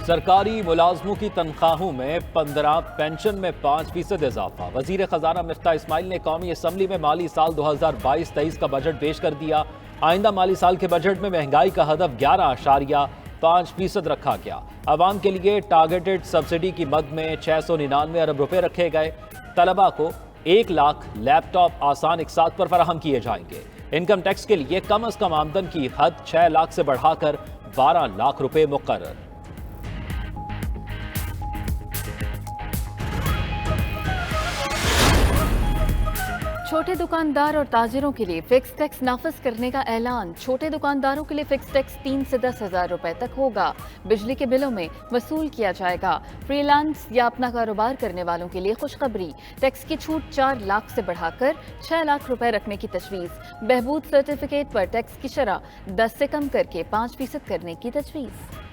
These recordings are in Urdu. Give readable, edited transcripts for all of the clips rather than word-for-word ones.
سرکاری ملازموں کی تنخواہوں میں 15، پینشن میں 5% اضافہ۔ وزیر خزانہ مفتاح اسماعیل نے قومی اسمبلی میں مالی سال 2022-23 کا بجٹ پیش کر دیا۔ آئندہ مالی سال کے بجٹ میں مہنگائی کا ہدف 11.5% رکھا گیا۔ عوام کے لیے ٹارگیٹڈ سبسڈی کی مد میں 699 ارب روپے رکھے گئے۔ طلبہ کو 1 لاکھ لیپ ٹاپ آسان اقساط پر فراہم کیے جائیں گے۔ انکم ٹیکس کے لیے کم از کم آمدن کی حد 6 لاکھ سے بڑھا کر 12 لاکھ روپے مقرر۔ چھوٹے دکاندار اور تاجروں کے لیے فکس ٹیکس نافذ کرنے کا اعلان۔ چھوٹے دکانداروں کے لیے فکس ٹیکس 3 سے 10 ہزار روپے تک ہوگا۔ بجلی کے بلوں میں وصول کیا جائے گا۔ فری لانس یا اپنا کاروبار کرنے والوں کے لیے خوشخبری، ٹیکس کی چھوٹ 4 لاکھ سے بڑھا کر 6 لاکھ روپے رکھنے کی تجویز۔ بہبود سرٹیفکیٹ پر ٹیکس کی شرح 10 سے کم کر کے 5% کرنے کی تجویز۔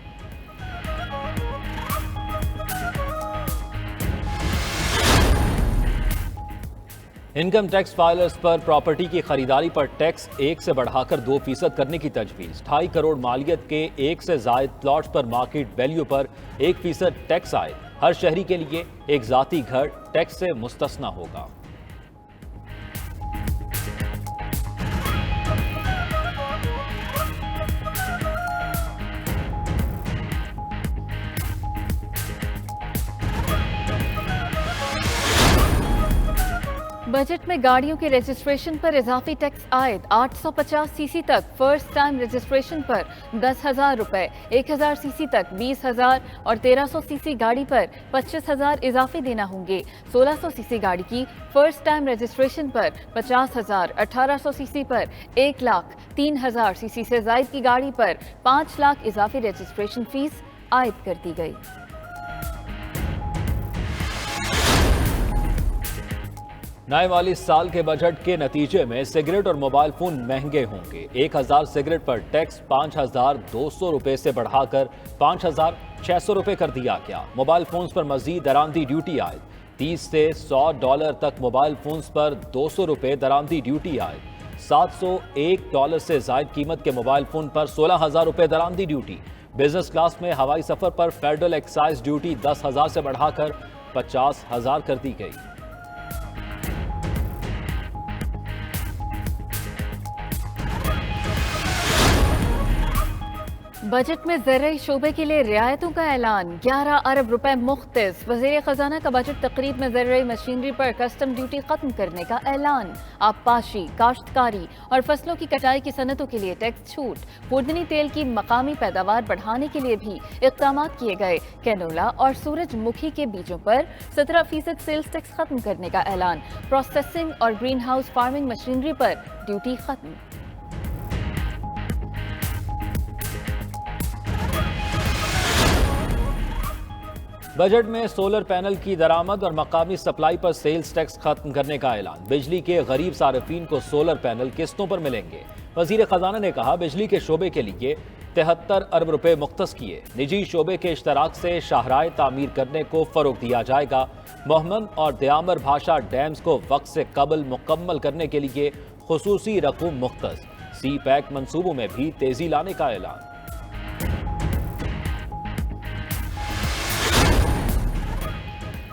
انکم ٹیکس فائلرز پر پراپرٹی کی خریداری پر ٹیکس 1 سے بڑھا کر 2% کرنے کی تجویز۔ 2.5 کروڑ مالیت کے 1 سے زائد پلاٹس پر مارکیٹ ویلیو پر 1% ٹیکس عائد۔ ہر شہری کے لیے ایک ذاتی گھر ٹیکس سے مستثنی ہوگا۔ بجٹ میں گاڑیوں کے رجسٹریشن پر اضافی ٹیکس عائد۔ 850 سی سی تک فرسٹ ٹائم رجسٹریشن پر 10,000 روپے، 1,000 سی سی تک 20,000 اور 1300 سی سی گاڑی پر 25,000 اضافی دینا ہوں گے۔ 1600 سی سی گاڑی کی فرسٹ ٹائم رجسٹریشن پر 50,000، 1800 سی سی پر 1 لاکھ، 3,000 سی سی سے زائد کی گاڑی پر 5 لاکھ اضافی رجسٹریشن فیس عائد کر دی گئی۔ نئے مالی سال کے بجٹ کے نتیجے میں سگریٹ اور موبائل فون مہنگے ہوں گے۔ 1,000 سگریٹ پر ٹیکس 5,200 روپے سے بڑھا کر 5,600 روپے کر دیا گیا۔ موبائل فونز پر مزید درآمدی ڈیوٹی عائد۔ 30 سے $100 تک موبائل فونز پر 200 روپے درآمدی ڈیوٹی عائد۔ $701 سے زائد قیمت کے موبائل فون پر 16,000 روپے درآمدی ڈیوٹی۔ بزنس کلاس میں ہوائی سفر پر فیڈرل ایکسائز ڈیوٹی 10,000 سے بڑھا کر 50,000 کر دی گئی۔ بجٹ میں زرعی شعبے کے لیے رعایتوں کا اعلان۔ 11 ارب روپے مختص۔ وزیر خزانہ کا بجٹ تقریب میں زرعی مشینری پر کسٹم ڈیوٹی ختم کرنے کا اعلان۔ آبپاشی، کاشتکاری اور فصلوں کی کٹائی کی صنعتوں کے لیے ٹیکس چھوٹ۔ خوردنی تیل کی مقامی پیداوار بڑھانے کے لیے بھی اقدامات کیے گئے۔ کینولا اور سورج مکھی کے بیجوں پر 17% سیلز ٹیکس ختم کرنے کا اعلان۔ پروسیسنگ اور گرین ہاؤس فارمنگ مشینری پر ڈیوٹی ختم۔ بجٹ میں سولر پینل کی درآمد اور مقامی سپلائی پر سیلز ٹیکس ختم کرنے کا اعلان۔ بجلی کے غریب صارفین کو سولر پینل قسطوں پر ملیں گے۔ وزیر خزانہ نے کہا بجلی کے شعبے کے لیے 73 ارب روپے مختص کیے۔ نجی شعبے کے اشتراک سے شاہراہیں تعمیر کرنے کو فروغ دیا جائے گا۔ محمد اور دیامر بھاشا ڈیمز کو وقت سے قبل مکمل کرنے کے لیے خصوصی رقوم مختص۔ سی پیک منصوبوں میں بھی تیزی لانے کا اعلان۔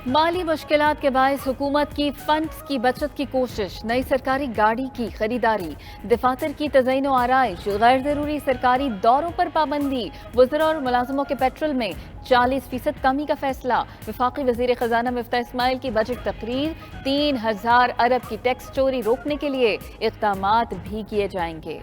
مالی مشکلات کے باعث حکومت کی فنڈز کی بچت کی کوشش۔ نئی سرکاری گاڑی کی خریداری، دفاتر کی تزئین و آرائش، غیر ضروری سرکاری دوروں پر پابندی، وزراء اور ملازموں کے پیٹرول میں 40% کمی کا فیصلہ۔ وفاقی وزیر خزانہ مفتاح اسماعیل کی بجٹ تقریر۔ 3,000 ارب کی ٹیکس چوری روکنے کے لیے اقدامات بھی کیے جائیں گے۔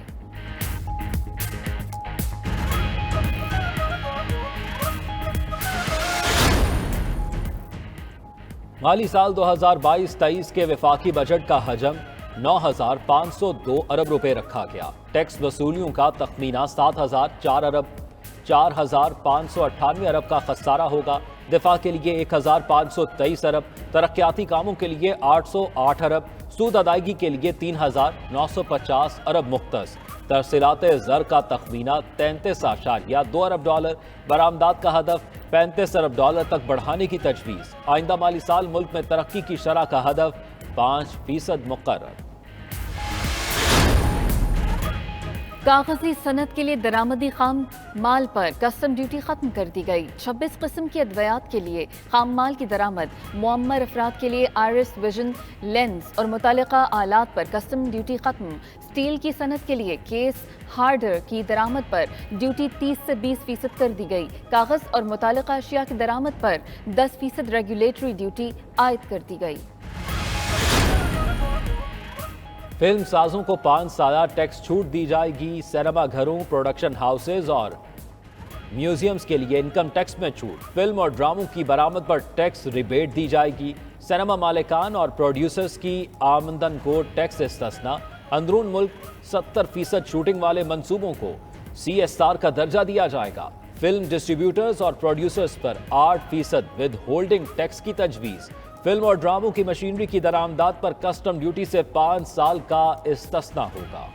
مالی سال 2022-23 کے وفاقی بجٹ کا حجم 9,502 ارب روپے رکھا گیا۔ ٹیکس وصولیوں کا تخمینہ 4,598 ارب کا خسارہ ہوگا۔ دفاع کے لیے 1,523 ارب، ترقیاتی کاموں کے لیے 808 ارب، سود ادائیگی کے لیے 3,950 ارب مختص۔ ترسیلات زر کا تخمینہ 33.2 ارب ڈالر، برآمدات کا ہدف 35 ارب ڈالر تک بڑھانے کی تجویز۔ آئندہ مالی سال ملک میں ترقی کی شرح کا ہدف 5% مقرر۔ کاغذی صنعت کے لیے درآمدی خام مال پر کسٹم ڈیوٹی ختم کر دی گئی۔ 26 قسم کی ادویات کے لیے خام مال کی درآمد، معمر افراد کے لیے آئرس ویژن لینز اور متعلقہ آلات پر کسٹم ڈیوٹی ختم۔ اسٹیل کی صنعت کے لیے کیس ہارڈر کی درآمد پر ڈیوٹی 30 سے 20% کر دی گئی۔ کاغذ اور متعلقہ اشیاء کی درآمد پر 10% ریگولیٹری ڈیوٹی عائد کر دی گئی۔ فلم سازوں کو 5 سالہ ٹیکس چھوٹ دی جائے گی۔ سینما گھروں، پروڈکشن ہاؤسز اور میوزیمز کے لیے انکم ٹیکس میں چھوٹ۔ فلم اور ڈراموں کی برآمد پر ٹیکس ریبیٹ دی جائے گی۔ سینما مالکان اور پروڈیوسرز کی آمدن کو ٹیکس استثنا۔ اندرون ملک 70% شوٹنگ والے منصوبوں کو CSR کا درجہ دیا جائے گا۔ فلم ڈسٹریبیوٹرز اور پروڈیوسرز پر 8% ود ہولڈنگ ٹیکس کی تجویز۔ فلم اور ڈراموں کی مشینری کی درآمدات پر کسٹم ڈیوٹی سے 5 سال کا استثنا ہوگا۔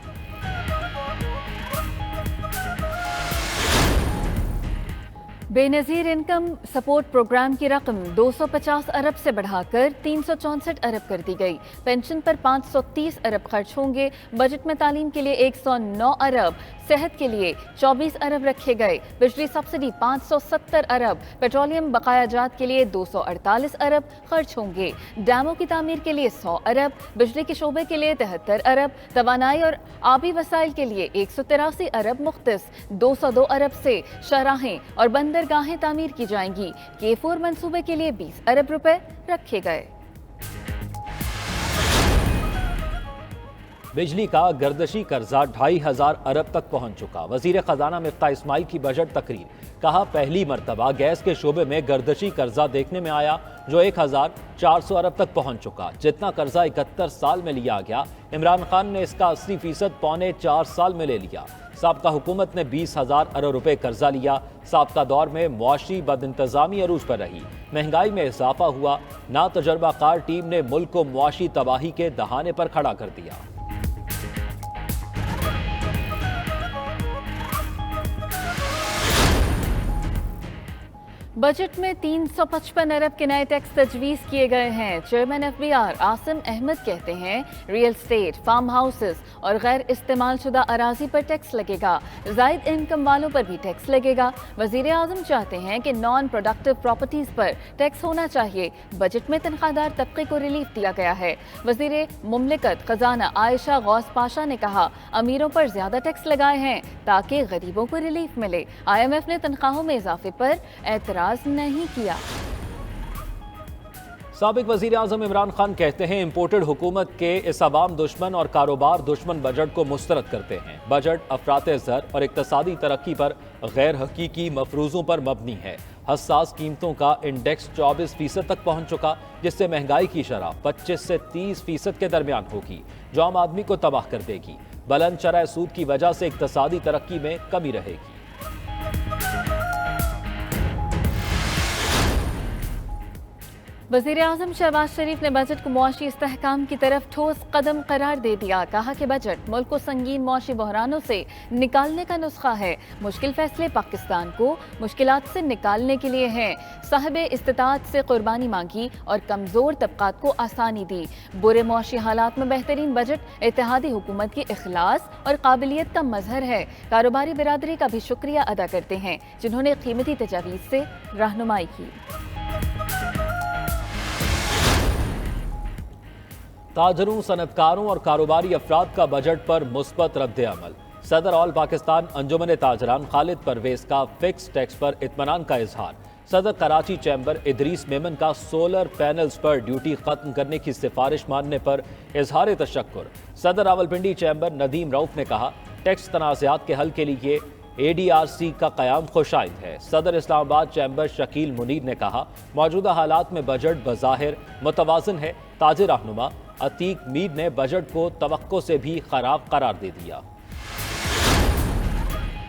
بے نظیر انکم سپورٹ پروگرام کی رقم 250 ارب سے بڑھا کر 364 ارب کر دی گئی۔ پینشن پر 530 ارب خرچ ہوں گے۔ بجٹ میں تعلیم کے لیے 109 ارب، صحت کے لیے 24 ارب رکھے گئے۔ بجلی سبسڈی 570 ارب، پیٹرولیم بقایا جات کے لیے 248 ارب خرچ ہوں گے۔ ڈیموں کی تعمیر کے لیے 100 ارب، بجلی کے شعبے کے لیے 73 ارب، توانائی اور آبی وسائل کے لیے 183 ارب مختص۔ 202 ارب سے شاہراہیں اور بندرگاہیں تعمیر کی جائیں گی۔ K4 منصوبے کے لیے 20 ارب روپے رکھے گئے۔ بجلی کا گردشی قرضہ 2500 ارب تک پہنچ چکا۔ وزیر خزانہ مفتاح اسماعیل کی بجٹ تقریر۔ کہا پہلی مرتبہ گیس کے شعبے میں گردشی قرضہ دیکھنے میں آیا جو 1400 ارب تک پہنچ چکا۔ جتنا قرضہ 71 سال میں لیا گیا، عمران خان نے اس کا 80% پونے 4 سال میں لے لیا۔ سابقہ حکومت نے 20,000 ارب روپے قرضہ لیا۔ سابقہ دور میں معاشی بد انتظامی عروج پر رہی، مہنگائی میں اضافہ ہوا۔ نا تجربہ کار ٹیم نے ملک کو معاشی تباہی کے دہانے پر کھڑا کر دیا۔ بجٹ میں 355 ارب کے نئے ٹیکس تجویز کیے گئے ہیں۔ چیئرمین FBR عاصم احمد کہتے ہیں ریئل اسٹیٹ، فارم ہاؤسز اور غیر استعمال شدہ اراضی پر ٹیکس لگے گا۔ زائد انکم والوں پر بھی ٹیکس لگے گا۔ وزیر اعظم چاہتے ہیں کہ نان پروڈکٹیو پراپرٹیز پر ٹیکس ہونا چاہیے۔ بجٹ میں تنخواہ دار طبقے کو ریلیف دیا گیا ہے۔ وزیر مملکت خزانہ عائشہ غوث پاشا نے کہا امیروں پر زیادہ ٹیکس لگائے ہیں تاکہ غریبوں کو ریلیف ملے۔ IMF نے تنخواہوں میں اضافے پر اعتراض نہیں کیا۔ سابق وزیر اعظم عمران خان کہتے ہیں امپورٹڈ حکومت کے اس عوام دشمن اور کاروبار دشمن بجٹ کو مسترد کرتے ہیں۔ بجٹ افراط زر اور اقتصادی ترقی پر غیر حقیقی مفروضوں پر مبنی ہے۔ حساس قیمتوں کا انڈیکس 24% تک پہنچ چکا، جس سے مہنگائی کی شرح 25 سے 30% کے درمیان ہوگی، جو عام آدمی کو تباہ کر دے گی۔ بلند شرح سود کی وجہ سے اقتصادی ترقی میں کمی رہے گی۔ وزیر اعظم شہباز شریف نے بجٹ کو معاشی استحکام کی طرف ٹھوس قدم قرار دے دیا۔ کہا کہ بجٹ ملک کو سنگین معاشی بحرانوں سے نکالنے کا نسخہ ہے۔ مشکل فیصلے پاکستان کو مشکلات سے نکالنے کے لیے ہیں۔ صاحب استطاعت سے قربانی مانگی اور کمزور طبقات کو آسانی دی۔ برے معاشی حالات میں بہترین بجٹ اتحادی حکومت کی اخلاص اور قابلیت کا مظہر ہے۔ کاروباری برادری کا بھی شکریہ ادا کرتے ہیں جنہوں نے قیمتی تجاویز سے رہنمائی کی۔ تاجروں، صنعتکاروں اور کاروباری افراد کا بجٹ پر مثبت رد عمل۔ صدر آل پاکستان انجمن تاجران خالد پرویز کا فکس ٹیکس پر اطمینان کا اظہار۔ صدر کراچی چیمبر ادریس میمن کا سولر پینلز پر ڈیوٹی ختم کرنے کی سفارش ماننے پر اظہار تشکر۔ صدر راولپنڈی چیمبر ندیم رؤف نے کہا ٹیکس تنازعات کے حل کے لیے ADRC کا قیام خوشائند ہے۔ صدر اسلام آباد چیمبر شکیل منیر نے کہا موجودہ حالات میں بجٹ بظاہر متوازن ہے۔ تاجر رہنما عتیق میر نے بجٹ کو توقع سے بھی خراب قرار دے دیا۔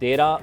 13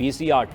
PCR